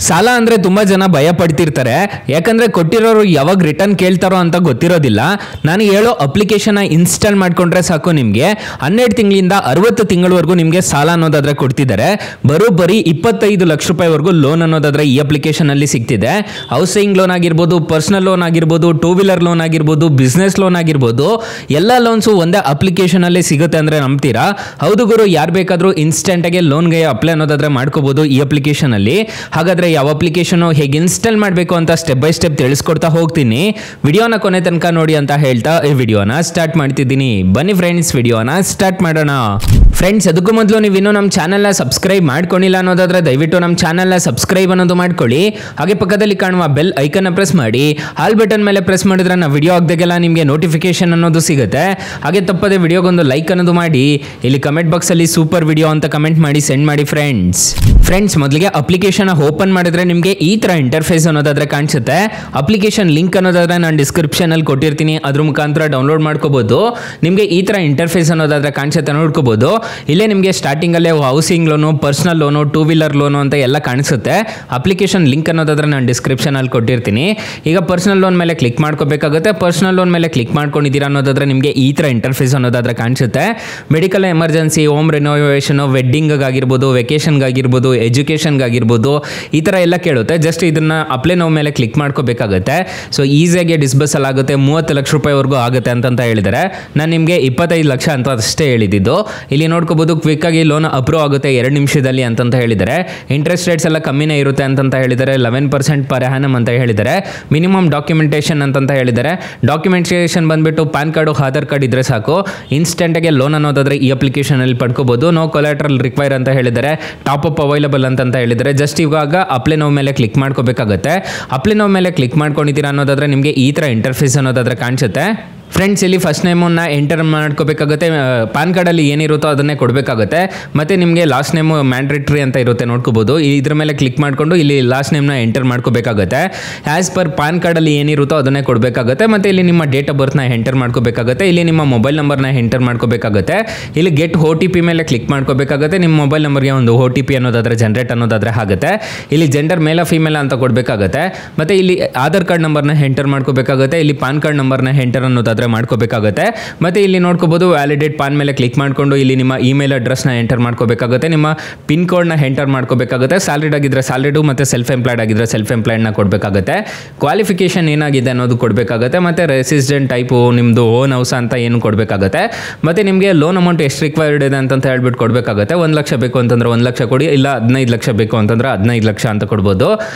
ಸಾಲ ಅಂದರೆ ತುಂಬ ಜನ ಭಯ ಪಡ್ತಿರ್ತಾರೆ. ಯಾಕಂದರೆ ಕೊಟ್ಟಿರೋರು ಯಾವಾಗ ರಿಟರ್ನ್ ಕೇಳ್ತಾರೋ ಅಂತ ಗೊತ್ತಿರೋದಿಲ್ಲ. ನಾನು ಹೇಳೋ ಅಪ್ಲಿಕೇಶನ್ನ ಇನ್ಸ್ಟಾಲ್ ಮಾಡಿಕೊಂಡ್ರೆ ಸಾಕು, ನಿಮಗೆ 12 ತಿಂಗಳಿಂದ 60 ತಿಂಗಳವರೆಗೂ ನಿಮಗೆ ಸಾಲ ಅನ್ನೋದಾದರೆ ಕೊಡ್ತಿದ್ದಾರೆ. ಬರೀ 25 ಲಕ್ಷ ರೂಪಾಯಿವರೆಗೂ ಲೋನ್ ಅನ್ನೋದಾದರೆ ಈ ಅಪ್ಲಿಕೇಶನಲ್ಲಿ ಸಿಗ್ತಿದೆ. ಹೌಸಿಂಗ್ ಲೋನ್ ಆಗಿರ್ಬೋದು, ಪರ್ಸನಲ್ ಲೋನ್ ಆಗಿರ್ಬೋದು, 2 ವೀಲರ್ ಲೋನ್ ಆಗಿರ್ಬೋದು, ಬಿಸ್ನೆಸ್ ಲೋನ್ ಆಗಿರ್ಬೋದು, ಎಲ್ಲ ಲೋನ್ಸು ಒಂದೇ ಅಪ್ಲಿಕೇಶನಲ್ಲಿ ಸಿಗುತ್ತೆ ಅಂದರೆ ನಂಬ್ತೀರಾ? ಹೌದು ಗುರು, ಯಾರು ಬೇಕಾದರೂ ಇನ್ಸ್ಟೆಂಟಾಗಿ ಲೋನ್ಗೆ ಅಪ್ಲೈ ಅನ್ನೋದಾದರೆ ಮಾಡ್ಕೋಬೋದು ಈ ಅಪ್ಲಿಕೇಶನಲ್ಲಿ. ಹಾಗಾದರೆ ಯಾವ ಅಪ್ಲಿಕೇಶನ್ ಹೇಗೆ ಇನ್ಸ್ಟಾಲ್ ಮಾಡಬೇಕು ಅಂತ ಸ್ಟೆಪ್ ಬೈ ಸ್ಟೆಪ್ ತಿಳಿಸ್ಕೊಡ್ತಾ ಹೋಗ್ತೀನಿ. ವಿಡಿಯೋನ ಕೊನೆ ತನಕ ನೋಡಿ ಅಂತ ಹೇಳ್ತಾ ಈ ವಿಡಿಯೋನ ಸ್ಟಾರ್ಟ್ ಮಾಡ್ತಿದ್ದೀನಿ. ಬನ್ನಿ ಫ್ರೆಂಡ್ಸ್, ವಿಡಿಯೋನ ಸ್ಟಾರ್ಟ್ ಮಾಡೋಣ. ಫ್ರೆಂಡ್ಸ್, ಅದಕ್ಕೂ ಮೊದಲು ನೀವು ಇನ್ನೂ ನಮ್ಮ ಚಾನಲ್ನ ಸಬ್ಸ್ಕ್ರೈಬ್ ಮಾಡ್ಕೊಂಡಿಲ್ಲ ಅನ್ನೋದಾದ್ರೆ ದಯವಿಟ್ಟು ನಮ್ಮ ಚಾನಲ್ನ ಸಬ್ಸ್ಕ್ರೈಬ್ ಅನ್ನೋದು ಮಾಡ್ಕೊಳ್ಳಿ. ಹಾಗೆ ಪಕ್ಕದಲ್ಲಿ ಕಾಣುವ ಬೆಲ್ ಐಕನ್ನ ಪ್ರೆಸ್ ಮಾಡಿ, ಆಲ್ ಬಟನ್ ಮೇಲೆ ಪ್ರೆಸ್ ಮಾಡಿದ್ರೆ ನಾವು ವಿಡಿಯೋ ಹಾಕಿದಾಗೆಲ್ಲ ನಿಮಗೆ ನೋಟಿಫಿಕೇಶನ್ ಅನ್ನೋದು ಸಿಗುತ್ತೆ. ಹಾಗೆ ತಪ್ಪದೆ ವಿಡಿಯೋಗೊಂದು ಲೈಕ್ ಅನ್ನೋದು ಮಾಡಿ, ಇಲ್ಲಿ ಕಮೆಂಟ್ ಬಾಕ್ಸಲ್ಲಿ ಸೂಪರ್ ವಿಡಿಯೋ ಅಂತ ಕಮೆಂಟ್ ಮಾಡಿ ಸೆಂಡ್ ಮಾಡಿ ಫ್ರೆಂಡ್ಸ್. ಮೊದಲಿಗೆ ಅಪ್ಲಿಕೇಶನ್ ಓಪನ್ ಮಾಡಿದ್ರೆ ನಿಮಗೆ ಈ ತರ ಇಂಟರ್ಫೇಸ್ ಅನ್ನೋದಾದ್ರೆ ಕಾಣಿಸುತ್ತೆ. ಅಪ್ಲಿಕೇಶನ್ ಲಿಂಕ್ ಅನ್ನೋದಾದ್ರೆ ನಾನು ಡಿಸ್ಕ್ರಿಪ್ಷನ್ ಅಲ್ಲಿ ಕೊಟ್ಟಿರ್ತೀನಿ, ಅದ್ರ ಮುಖಾಂತರ ಡೌನ್ಲೋಡ್ ಮಾಡ್ಕೋಬಹುದು. ನಿಮಗೆ ಈ ತರ ಇಂಟರ್ಫೇಸ್ ಅನ್ನೋದಾದ್ರೆ ಕಾಣಿಸುತ್ತೆ, ನೋಡ್ಕೋಬಹುದು. ಇಲ್ಲೇ ನಿಮಗೆ ಸ್ಟಾರ್ಟಿಂಗ್ ಅಲ್ಲೇ housing loan, personal loan, 2 wheeler loan ಅಂತ ಎಲ್ಲ ಕಾಣಿಸುತ್ತೆ. ಅಪ್ಲಿಕೇಶನ್ ಲಿಂಕ್ ಅನ್ನೋದಾದ್ರೆ ನಾನು ಡಿಸ್ಕ್ರಿಪ್ಷನ್ ಅಲ್ಲಿ ಕೊಟ್ಟಿರ್ತೀನಿ. ಈಗ ಪರ್ಸನಲ್ ಲೋನ್ ಮೇಲೆ ಕ್ಲಿಕ್ ಮಾಡ್ಕೋಬೇಕಾಗುತ್ತೆ. ಪರ್ಸನಲ್ ಲೋನ್ ಮೇಲೆ ಕ್ಲಿಕ್ ಮಾಡ್ಕೊಂಡಿದ್ದೀರಾ ಅನ್ನೋದಾದ್ರೆ ನಿಮಗೆ ಈ ತರ ಇಂಟರ್ಫೇಸ್ ಅನ್ನೋದಾದ್ರೆ ಕಾಣಿಸುತ್ತೆ. Medical emergency, home renovation, wedding ಆಗಿರ್ಬೋದು, ವೆಕೇಶನ್ ಆಗಿರ್ಬೋದು, ಎಜುಕೇಶನ್ ಆಗಿರ್ಬೋದು, ಈ ತರ ಎಲ್ಲ ಕೇಳುತ್ತೆ. ಜಸ್ಟ್ ಇದನ್ನ ಅಪ್ಲೈ ನೋ ಮೇಲೆ ಕ್ಲಿಕ್ ಮಾಡ್ಕೋಬೇಕಾಗುತ್ತೆ. ಸೊ ಈಸಿಯಾಗಿ ಡಿಸ್ಬರ್ಸಲ್ ಆಗುತ್ತೆ. 30 ಲಕ್ಷ ರೂಪಾಯಿವರೆಗೂ ಆಗುತ್ತೆ ಅಂತ ಹೇಳಿದ್ದಾರೆ. ನಾನು ನಿಮಗೆ 25 ಲಕ್ಷ ಅಂತ ಅಷ್ಟೇ ಹೇಳಿದ್ದು. ಇಲ್ಲಿ ನೋಡ್ಕೋಬಹುದು, ಕ್ವಿಕ್ ಆಗಿ ಲೋನ್ ಅಪ್ರೂವ್ ಆಗುತ್ತೆ 2 ನಿಮಿಷದಲ್ಲಿ ಅಂತ ಹೇಳಿದ್ದಾರೆ. ಇಂಟ್ರೆಸ್ಟ್ ರೇಟ್ಸ್ ಎಲ್ಲ ಕಮ್ಮಿನೇ ಇರುತ್ತೆ ಅಂತ ಹೇಳಿದ್ದಾರೆ. 11% ಪರ್ ಆ್ಯನಮ್ ಅಂತ ಹೇಳಿದ್ದಾರೆ. ಮಿನಿಮಮ್ ಡಾಕ್ಯುಮೆಂಟೇಷನ್ ಅಂತ ಹೇಳಿದ್ದಾರೆ. ಡಾಕ್ಯುಮೆಂಟೇಷನ್ ಬಂದ್ಬಿಟ್ಟು ಪ್ಯಾನ್ ಕಾರ್ಡು, ಆಧಾರ್ ಕಾರ್ಡ್ ಇದ್ರೆ ಸಾಕು. ಇನ್ಸ್ಟೆಂಟಾಗಿ ಲೋನ್ ಅನ್ನೋದಾದ್ರೆ ಈ ಅಪ್ಲಿಕೇಶನ್ ಅಲ್ಲಿ ಪಡ್ಕೋಬಹುದು. ನೋ ಕೊಲಾಟ್ರಲ್ ರಿಕ್ವೈರ್ ಅಂತ ಹೇಳಿದ್ದಾರೆ. ಟಾಪ್ ಅಪ್ ಅವೈಲಬಲ್ ಅಂತ ಹೇಳಿದ್ದಾರೆ. ಜಸ್ಟ್ ಇವಾಗ ಅಪ್ಲೈ ನೋ ಮೇಲೆ ಕ್ಲಿಕ್ ಮಾಡ್ಕೋಬೇಕಾಗುತ್ತೆ. ಅಪ್ಲೈ ನೋ ಮೇಲೆ ಕ್ಲಿಕ್ ಮಾಡ್ಕೊಂಡಿದ್ದೀರಾ ಅನ್ನೋದಾದ್ರೆ ನಿಮಗೆ ಈ ತರ ಇಂಟರ್ಫೇಸ್ ಅನ್ನೋದಾದ್ರೆ ಕಾಣಿಸುತ್ತೆ. ಫ್ರೆಂಡ್ಸ್, ಇಲ್ಲಿ ಫಸ್ಟ್ ನೇಮನ್ನು ಎಂಟರ್ ಮಾಡ್ಕೋಬೇಕಾಗುತ್ತೆ. ಪ್ಯಾನ್ ಕಾರ್ಡಲ್ಲಿ ಏನಿರುತ್ತೋ ಅದನ್ನೇ ಕೊಡಬೇಕಾಗುತ್ತೆ. ಮತ್ತು ನಿಮಗೆ ಲಾಸ್ಟ್ ನೇಮು ಮ್ಯಾಂಡ್ರೇಟ್ರಿ ಅಂತ ಇರುತ್ತೆ, ನೋಡ್ಕೋಬೋದು. ಇದ್ರ ಮೇಲೆ ಕ್ಲಿಕ್ ಮಾಡಿಕೊಂಡು ಇಲ್ಲಿ ಲಾಸ್ಟ್ ನೇಮ್ನ ಎಂಟರ್ ಮಾಡ್ಕೋಬೇಕಾಗುತ್ತೆ. ಆ್ಯಸ್ ಪರ್ ಪ್ಯಾನ್ ಕಾರ್ಡಲ್ಲಿ ಏನಿರುತ್ತೋ ಅದನ್ನೇ ಕೊಡಬೇಕಾಗುತ್ತೆ. ಮತ್ತು ಇಲ್ಲಿ ನಿಮ್ಮ ಡೇಟ್ ಆಫ್ ಬರ್ತ್ನ ಎಂಟರ್ ಮಾಡ್ಕೋಬೇಕಾಗುತ್ತೆ. ಇಲ್ಲಿ ನಿಮ್ಮ ಮೊಬೈಲ್ ನಂಬರ್ನ ಎಂಟರ್ ಮಾಡ್ಕೋಬೇಕಾಗುತ್ತೆ. ಇಲ್ಲಿ ಗೆಟ್ OTP ಮೇಲೆ ಕ್ಲಿಕ್ ಮಾಡ್ಕೋಬೇಕಾಗುತ್ತೆ. ನಿಮ್ಮ ಮೊಬೈಲ್ ನಂಬರ್ಗೆ ಒಂದು OTP ಅನ್ನೋದಾದರೆ ಜನರೇಟ್ ಅನ್ನೋದಾದರೆ ಆಗುತ್ತೆ. ಇಲ್ಲಿ ಜೆಂಡರ್ ಮೇಲ ಫಿಮೇಲ್ ಅಂತ ಕೊಡಬೇಕಾಗುತ್ತೆ. ಮತ್ತು ಇಲ್ಲಿ ಆಧಾರ್ ಕಾರ್ಡ್ ನಂಬರ್ನ ಎಂಟರ್ ಮಾಡ್ಕೋಬೇಕಾಗುತ್ತೆ. ಇಲ್ಲಿ ಪ್ಯಾನ್ ಕಾರ್ಡ್ ನಂಬರ್ನ ಎಂಟರ್ ಅನ್ನೋದಾದರೆ ಮಾಡ್ಕೋಬೇಕಾಗುತ್ತೆ. ಮತ್ತೆ ಇಲ್ಲಿ ನೋಡ್ಕೋಬಹುದು, ವ್ಯಾಲಿಡೇಟ್ ಪಾನ್ ಮೇಲೆ ಕ್ಲಿಕ್ ಮಾಡಿಕೊಂಡು ಇಲ್ಲಿ ನಿಮ್ಮ ಇಮೇಲ್ ಅಡ್ರೆಸ್ನ ಎಂಟರ್ ಮಾಡ್ಕೋಬೇಕಾಗುತ್ತೆ. ನಿಮ್ಮ ಪಿನ್ ಕೋಡ್ನ ಎಂಟರ್ ಮಾಡ್ಕೋಬೇಕಾಗುತ್ತೆ. ಸ್ಯಾಲರಿಡ್ ಆಗಿದ್ರೆ ಸ್ಯಾಲರಿಡು, ಮತ್ತು ಸೆಲ್ಫ್ ಎಂಪ್ಲಾಯ್ಡ್ ಆಗಿದ್ರೆ ಸೆಲ್ಫ್ ಎಂಪ್ಲಾಯ್ಡ್ನ ಕೊಡಬೇಕಾಗುತ್ತೆ. ಕ್ವಾಲಿಫಿಕೇಶನ್ ಏನಾಗಿದೆ ಅನ್ನೋದು ಕೊಡಬೇಕಾಗುತ್ತೆ. ಮತ್ತು ರೆಸಿಡೆಂಟ್ ಟೈಪು ನಿಮ್ಮದು ಓನ್ ಹೌಸ್ ಅಂತ ಏನು ಕೊಡಬೇಕಾಗುತ್ತೆ. ಮತ್ತು ನಿಮಗೆ ಲೋನ್ ಅಮೌಂಟ್ ಎಷ್ಟು ರಿಕ್ವೈರ್ಡ್ ಇದೆ ಅಂತ ಹೇಳ್ಬಿಟ್ಟು ಕೊಡಬೇಕಾಗುತ್ತೆ. 1 ಲಕ್ಷ ಬೇಕು ಅಂತಂದ್ರೆ 1 ಲಕ್ಷ ಕೊಡಿ, ಇಲ್ಲ 15 ಲಕ್ಷ ಬೇಕು ಅಂತಂದ್ರೆ 15 ಲಕ್ಷ ಅಂತ ಕೊಡ್ಬೋದು.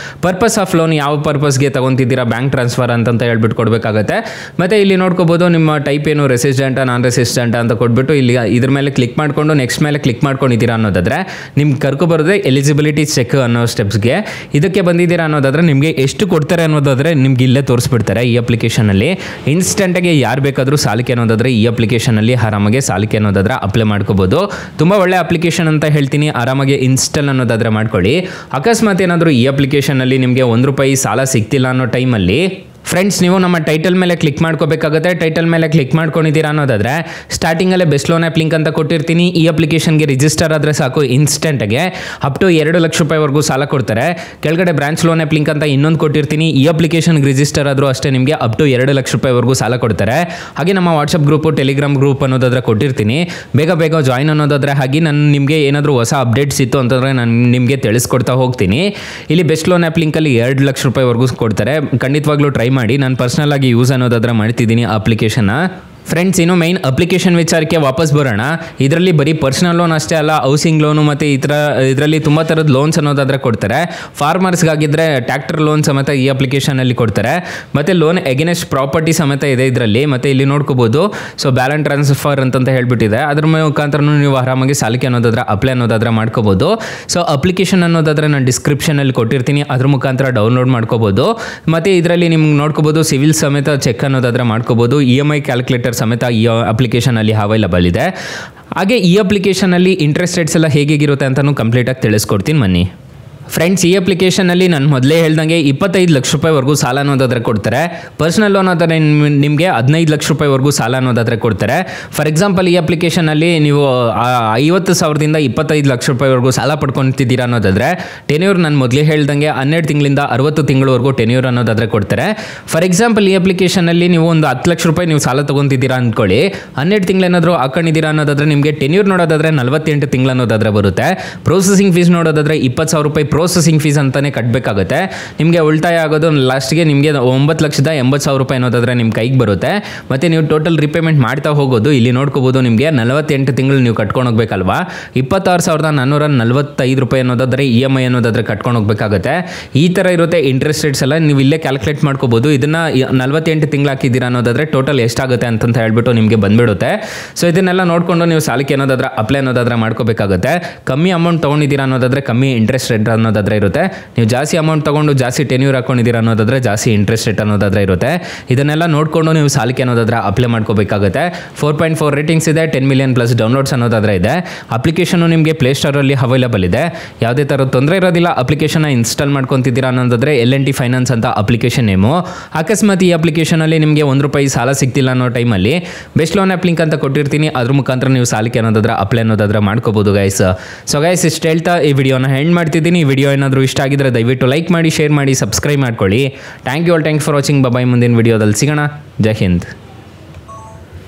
ಪರ್ಪಸ್ ಆಫ್ ಲೋನ್ ಯಾವ ಪರ್ಪಸ್ಗೆ ತಗೊಂತಿದ್ದೀರಾ, ಬ್ಯಾಂಕ್ ಟ್ರಾನ್ಸ್ಫರ್ ಅಂತ ಹೇಳ್ಬಿಟ್ಟು ಕೊಡಬೇಕಾಗುತ್ತೆ. ಮತ್ತು ಇಲ್ಲಿ ನೋಡ್ಕೋಬಹುದು, ನಿಮ್ಮ ಟೈಪ್ ಏನು ರೆಸಿಡೆಂಟ್, ನಾನ್ ರೆಸಿಡೆಂಟ್ ಅಂತ ಕೊಟ್ಬಿಟ್ಟು ಇಲ್ಲಿ ಇದ್ರ ಮೇಲೆ ಕ್ಲಿಕ್ ಮಾಡಿಕೊಂಡು ನೆಕ್ಸ್ಟ್ ಮೇಲೆ ಕ್ಲಿಕ್ ಮಾಡ್ಕೊಂಡಿದ್ದೀರಾ ಅನ್ನೋದಾದ್ರೆ ನಿಮ್ಗೆ ಕರ್ಕೊಬರೋದೇ ಎಲಿಜಿಬಿಲಿಟಿ ಚೆಕ್ ಅನ್ನೋ ಸ್ಟೆಪ್ಸ್ಗೆ. ಇದಕ್ಕೆ ಬಂದಿದ್ದೀರಾ ಅನ್ನೋದಾದ್ರೆ ನಿಮಗೆ ಎಷ್ಟು ಕೊಡ್ತಾರೆ ಅನ್ನೋದಾದ್ರೆ ನಿಮ್ಗೆ ಇಲ್ಲೇ ತೋರಿಸ್ಬಿಡ್ತಾರೆ ಈ ಅಪ್ಲಿಕೇಶನಲ್ಲಿ. ಇನ್ಸ್ಟೆಂಟಾಗಿ ಯಾರು ಬೇಕಾದರೂ ಸಾಲಕ್ಕೆ ಅನ್ನೋದಾದ್ರೆ ಈ ಅಪ್ಲಿಕೇಶನಲ್ಲಿ ಆರಾಮಾಗಿ ಸಾಲಕ್ಕೆ ಅನ್ನೋದಾದ್ರೆ ಅಪ್ಲೈ ಮಾಡ್ಕೋಬೋದು. ತುಂಬ ಒಳ್ಳೆ ಅಪ್ಲಿಕೇಶನ್ ಅಂತ ಹೇಳ್ತೀನಿ. ಆರಾಮಾಗಿ ಇನ್ಸ್ಟಾಲ್ ಅನ್ನೋದಾದ್ರೆ ಮಾಡ್ಕೊಳ್ಳಿ. ಅಕಸ್ಮಾತ್ ಏನಾದರೂ ಈ ಅಪ್ಲಿಕೇಶನಲ್ಲಿ ನಿಮಗೆ ₹1 ಸಾಲ ಸಿಗ್ತಿಲ್ಲ ಅನ್ನೋ ಟೈಮಲ್ಲಿ ಫ್ರೆಂಡ್ಸ್, ನೀವು ನಮ್ಮ ಟೈಟಲ್ ಮೇಲೆ ಕ್ಲಿಕ್ ಮಾಡ್ಕೋಬೇಕಾಗುತ್ತೆ. ಟೈಟಲ್ ಮೇಲೆ ಕ್ಲಿಕ್ ಮಾಡ್ಕೊಂಡಿದ್ದೀರಾ ಅನ್ನೋದಾದರೆ ಸ್ಟಾರ್ಟಿಂಗಲ್ಲೇ ಬೆಸ್ಟ್ ಲೋನ್ ಆ್ಯಪ್ ಲಿಂಕ್ ಅಂತ ಕೊಟ್ಟಿರ್ತೀನಿ. ಈ ಅಪ್ಲಿಕೇಶನ್ಗೆ ರಿಜಿಸ್ಟರ್ ಆದರೆ ಸಾಕು, ಇನ್ಸ್ಟೆಂಟಾಗೆ ಅಪ್ ಟು 2 ಲಕ್ಷ ರೂಪಾಯಿವರೆಗೂ ಸಾಲ ಕೊಡ್ತಾರೆ. ಕೆಳಗಡೆ ಬ್ರಾಂಚ್ ಲೋನ್ ಆ್ಯಪ್ ಲಿಂಕ್ ಅಂತ ಇನ್ನೊಂದು ಕೊಟ್ಟಿರ್ತೀನಿ. ಈ ಅಪ್ಲಿಕೇಶನ್ಗೆ ರಿಜಿಸ್ಟರ್ ಆದರೂ ಅಷ್ಟೇ ನಿಮಗೆ ಅಪ್ ಟು 2 ಲಕ್ಷ ರೂಪಾಯಿವರೆಗೂ ಸಾಲ ಕೊಡ್ತಾರೆ. ಹಾಗೆ ನಮ್ಮ ವಾಟ್ಸಪ್ ಗ್ರೂಪು, ಟೆಲಿಗ್ರಾಮ್ ಗ್ರೂಪ್ ಅನ್ನೋದಾದ್ರೆ ಕೊಟ್ಟಿರ್ತೀನಿ. ಬೇಗ ಜಾಯಿನ್ ಅನ್ನೋದಾದರೆ ಹಾಗೆ ನಾನು ನಿಮಗೆ ಏನಾದರೂ ಹೊಸ ಅಪ್ಡೇಟ್ಸ್ ಇತ್ತು ಅಂತಂದರೆ ನಾನು ನಿಮಗೆ ತಿಳಿಸ್ಕೊಡ್ತಾ ಹೋಗ್ತೀನಿ. ಇಲ್ಲಿ ಬೆಸ್ಟ್ ಲೋನ್ ಆ್ಯಪ್ ಲಿಂಕಲ್ಲಿ 2 ಲಕ್ಷ ರೂಪಾಯಿವರೆಗೂ ಕೊಡ್ತಾರೆ. ಖಂಡಿತವಾಗ್ಲೂ ಟ್ರೈ ಮಾಡಿ. ನಾನು ಪರ್ಸನಲ್ ಆಗಿ ಯೂಸ್ ಅನ್ನೋದಾದ್ರೆ ಮಾಡ್ತಿದ್ದೀನಿ ಅಪ್ಲಿಕೇಶನ್ನ. ಫ್ರೆಂಡ್ಸ್, ಇನ್ನು ಮೈನ್ ಅಪ್ಲಿಕೇಶನ್ ವಿಚಾರಕ್ಕೆ ವಾಪಸ್ ಬರೋಣ. ಇದರಲ್ಲಿ ಬರೀ ಪರ್ಸನಲ್ ಲೋನ್ ಅಷ್ಟೇ ಅಲ್ಲ, ಹೌಸಿಂಗ್ ಲೋನು ಮತ್ತು ಇದರಲ್ಲಿ ತುಂಬ ಥರದ ಲೋನ್ಸ್ ಅನ್ನೋದಾದರೆ ಕೊಡ್ತಾರೆ. ಫಾರ್ಮರ್ಸ್ಗಾಗಿದ್ದರೆ ಟ್ಯಾಕ್ಟರ್ ಲೋನ್ ಸಮೇತ ಈ ಅಪ್ಲಿಕೇಶನಲ್ಲಿ ಕೊಡ್ತಾರೆ. ಮತ್ತು ಲೋನ್ ಎಗೇನೆಸ್ಟ್ ಪ್ರಾಪರ್ಟಿ ಸಮೇತ ಇದೆ ಇದರಲ್ಲಿ. ಮತ್ತು ಇಲ್ಲಿ ನೋಡ್ಕೋಬೋದು, ಸೊ ಬ್ಯಾಲೆನ್ಸ್ ಟ್ರಾನ್ಸ್ಫರ್ ಅಂತ ಹೇಳ್ಬಿಟ್ಟಿದೆ. ಅದ್ರ ಮುಖಾಂತರ ನೀವು ಆರಾಮಾಗಿ ಸಾಲಕ್ಕೆ ಅನ್ನೋದಾದ್ರೆ ಅಪ್ಲೈ ಅನ್ನೋದಾದ್ರೆ ಮಾಡ್ಕೋಬೋದು. ಸೊ ಅಪ್ಲಿಕೇಶನ್ ಅನ್ನೋದಾದರೆ ನಾನು ಡಿಸ್ಕ್ರಿಪ್ಷನಲ್ಲಿ ಕೊಟ್ಟಿರ್ತೀನಿ, ಅದ್ರ ಮುಖಾಂತರ ಡೌನ್ಲೋಡ್ ಮಾಡ್ಕೋಬೋದು. ಮತ್ತು ಇದರಲ್ಲಿ ನಿಮ್ಗೆ ನೋಡ್ಕೋಬೋದು, ಸಿವಿಲ್ ಸಮೇತ ಚೆಕ್ ಅನ್ನೋದಾದರೆ ಮಾಡ್ಕೋಬೋದು. EMI ಕ್ಯಾಲ್ಕುಲೇಟರ್ ಸಮೇತ ಈ ಅಪ್ಲಿಕೇಶನಲ್ಲಿ ಅವೈಲಬಲ್ ಇದೆ. ಹಾಗೆ ಈ ಅಪ್ಲಿಕೇಶನಲ್ಲಿ ಇಂಟ್ರೆಸ್ಟ್ ರೇಟ್ಸ್ ಎಲ್ಲ ಹೇಗಿರುತ್ತೆ ಅಂತಲೂ ಕಂಪ್ಲೀಟಾಗಿ ತಿಳಿಸ್ಕೊಡ್ತೀನಿ ಬನ್ನಿ. ಫ್ರೆಂಡ್ಸ್, ಈ ಅಪ್ಲಿಕೇಶನಲ್ಲಿ ನಾನು ಮೊದಲೇ ಹೇಳ್ದಂಗೆ 25 ಲಕ್ಷ ರೂಪಾಯಿವರೆಗೂ ಸಾಲ ಅನ್ನೋದಾದ್ರೆ ಕೊಡ್ತಾರೆ. ಪರ್ಸನಲ್ ಲೋನ್ ಆದರೆ ನಿಮಗೆ 15 ಲಕ್ಷ ರೂಪಾಯಿವರೆಗೂ ಸಾಲ ಅನ್ನೋದಾದ್ರೆ ಕೊಡ್ತಾರೆ. ಫಾರ್ ಎಕ್ಸಾಂಪಲ್, ಈ ಅಪ್ಲಿಕೇಶನಲ್ಲಿ ನೀವು 50,000ದಿಂದ 25 ಲಕ್ಷ ರೂಪಾಯಿವರೆಗೂ ಸಾಲ ಪಡ್ಕೊತಿದ್ದೀರಾ ಅನ್ನೋದಾದ್ರೆ ಟೆನ್ಯೂರ್ ನಾನು ಮೊದಲೇ ಹೇಳ್ದಂಗೆ 12 ತಿಂಗಳಿಂದ 60 ತಿಂಗಳವರೆಗೂ ಟೆನ್ಯೂರ್ ಅನ್ನೋದಾದ್ರೆ ಕೊಡ್ತಾರೆ. ಫಾರ್ ಎಕ್ಸಾಂಪಲ್, ಈ ಅಪ್ಲಿಕೇಶನಲ್ಲಿ ನೀವು ಒಂದು 10 ಲಕ್ಷ ರೂಪಾಯಿ ನೀವು ಸಾಲ ತೊಗೊತಿದ್ದೀರಾ ಅಂದ್ಕೊಳ್ಳಿ, 12 ತಿಂಗಳೇನಾದರೂ ಹಾಕೊಂಡಿದ್ದೀರಾ ಅನ್ನೋದಾದ್ರೆ ನಿಮಗೆ ಟೆನ್ಯೂರ್ ನೋಡೋದಾದ್ರೆ 48 ತಿಂಗಳು ಅನ್ನೋದಾದ್ರೆ ಬರುತ್ತೆ. ಪ್ರೊಸೆಸಿಂಗ್ ಫೀಸ್ ನೋಡೋದಾದ್ರೆ 20,000 ರೂಪಾಯಿ ಪ್ರೊಸೆಸಿಂಗ್ ಫೀಸ್ ಅಂತಾನೆ ಕಟ್ಟಬೇಕಾಗುತ್ತೆ. ನಿಮಗೆ ಉಳಿತಾಯ ಆಗೋದು ಲಾಸ್ಟ್ಗೆ ನಿಮಗೆ 9,80,000 ರೂಪಾಯಿ ಅನ್ನೋದಾದ್ರೆ ನಿಮ್ಮ ಕೈಗೆ ಬರುತ್ತೆ. ಮತ್ತು ನೀವು ಟೋಟಲ್ ರಿಪೇಮೆಂಟ್ ಮಾಡ್ತಾ ಹೋಗೋದು ಇಲ್ಲಿ ನೋಡ್ಕೋಬೋದು. ನಿಮಗೆ 48 ತಿಂಗಳು ನೀವು ಕಟ್ಕೊಂಡು ಹೋಗ್ಬೇಕಲ್ವಾ, 26,445 ರೂಪಾಯಿ ಅನ್ನೋದಾದ್ರೆ EMI ಅನ್ನೋದಾದ್ರೆ ಕಟ್ಕೊಂಡು ಹೋಗ್ಬೇಕಾಗುತ್ತೆ. ಈ ಥರ ಇರುತ್ತೆ ಇಂಟ್ರೆಸ್ಟ್ ರೇಟ್ಸ್ ಎಲ್ಲ. ನೀವು ಇಲ್ಲೇ ಕ್ಯಾಲ್ಕುಲೇಟ್ ಮಾಡ್ಕೋಬೋದು. ಇದನ್ನು 48 ತಿಂಗಳು ಹಾಕಿದ್ದೀರಾ ಅನ್ನೋದಾದ್ರೆ ಟೋಟಲ್ ಎಷ್ಟಾಗುತ್ತೆ ಅಂತ ಹೇಳ್ಬಿಟ್ಟು ನಿಮಗೆ ಬಂದ್ಬಿಡುತ್ತೆ. ಸೊ ಇದನ್ನೆಲ್ಲ ನೋಡಿಕೊಂಡು ನೀವು ಸಾಲಕ್ಕೆ ಅನ್ನೋದಾದ್ರೆ ಅಪ್ಲೈ ಅನ್ನೋದಾದ್ರೆ ಮಾಡ್ಕೋಬೇಕಾಗುತ್ತೆ. ಕಮ್ಮಿ ಅಮೌಂಟ್ ತೊಗೊಂಡಿದ್ದೀರಾ ಅನ್ನೋದಾದ್ರೆ ಕಮ್ಮಿ ಇಂಟ್ರೆಸ್ಟ್ ರೇಟ್ ಅನ್ನೋದಾದ್ರೆ ಇರುತ್ತೆ. ನೀವು ಜಾಸ್ತಿ ಅಮೌಂಟ್ ತೊಗೊಂಡು ಜಾಸ್ತಿ ಟೆನ್ಯೂರ್ ಹಾಕೊಂಡಿದ್ದೀರಾ ಅನ್ನೋದಾದ್ರೆ ಜಾಸ್ತಿ ಇಂಟ್ರೆಸ್ಟ್ ರೇಟ್ ಅನ್ನೋದಾದ್ರೆ ಇರುತ್ತೆ. ಇದನ್ನೆಲ್ಲ ನೋಡಿಕೊಂಡು ನೀವು ಸಾಲಕ್ಕೆ ಅನ್ನೋದಾದ್ರೆ ಅಪ್ಲೈ ಮಾಡ್ಕೋಬೇಕಾಗುತ್ತೆ. 4.4 ರೇಟಿಂಗ್ಸ್ ಇದೆ, 10 ಮಿಲಿಯನ್ ಪ್ಲಸ್ ಡೌನ್ಲೋಡ್ಸ್ ಅನ್ನೋದಾದ್ರೆ ಇದೆ. ಅಪ್ಲಿಕೇಶನು ನಿಮಗೆ ಪ್ಲೇಸ್ಟೋರಲ್ಲಿ ಅವೈಲೇಬಲ್ ಇದೆ. ಯಾವುದೇ ಥರ ತೊಂದರೆ ಇರೋದಿಲ್ಲ. ಅಪ್ಲಿಕೇಶನ್ನ ಇನ್ಸ್ಟಾಲ್ ಮಾಡ್ಕೊತಿದ್ದೀರಾ ಅನ್ನೋದಾದ್ರೆ L&T ಫೈನಾನ್ಸ್ ಅಂತ ಅಪ್ಲಿಕೇಶನ್ ನೇಮು. ಅಕಸ್ಮಾತ್ ಈ ಅಪ್ಲಿಕೇಶನಲ್ಲಿ ನಿಮಗೆ ₹1 ಸಾಲ ಸಿಗ್ತಿಲ್ಲ ಅನ್ನೋ ಟೈಮಲ್ಲಿ ಬೆಸ್ಟ್ ಲೋನ್ ಆ್ಯಪ್ ಲಿಂಕ್ ಅಂತ ಕೊಟ್ಟಿರ್ತೀನಿ. ಅದ್ರ ಮುಖಾಂತರ ನೀವು ಸಾಲಕ್ಕೆ ಅನ್ನೋದಾದ್ರೆ ಅಪ್ಲೈ ಅನ್ನೋದಾದ್ರೆ ಮಾಡ್ಕೋಬೋದು ಗೈಸ್. ಸೊ ಗೈಸ್, ಇಷ್ಟು ಹೇಳ್ತಾ ಈ ವಿಡಿಯೋನ ಎಂಡ್ ಮಾಡ್ತಿದ್ದೀನಿ. ಈ ವಿಡಿಯೋ ಏನಾದರೂ ಇಷ್ಟ ಆಗಿದ್ರೆ ದಯವಿಟ್ಟು ಲೈಕ್ ಮಾಡಿ, ಶೇರ್ ಮಾಡಿ, ಸಬ್ಸ್ಕ್ರೈಬ್ ಮಾಡ್ಕೊಳ್ಳಿ. Thank you for watching. Bye. ಮುಂದಿನ ವಿಡಿಯೋದಲ್ಲಿ ಸಿಗೋಣ. ಜೈ ಹಿಂದ್.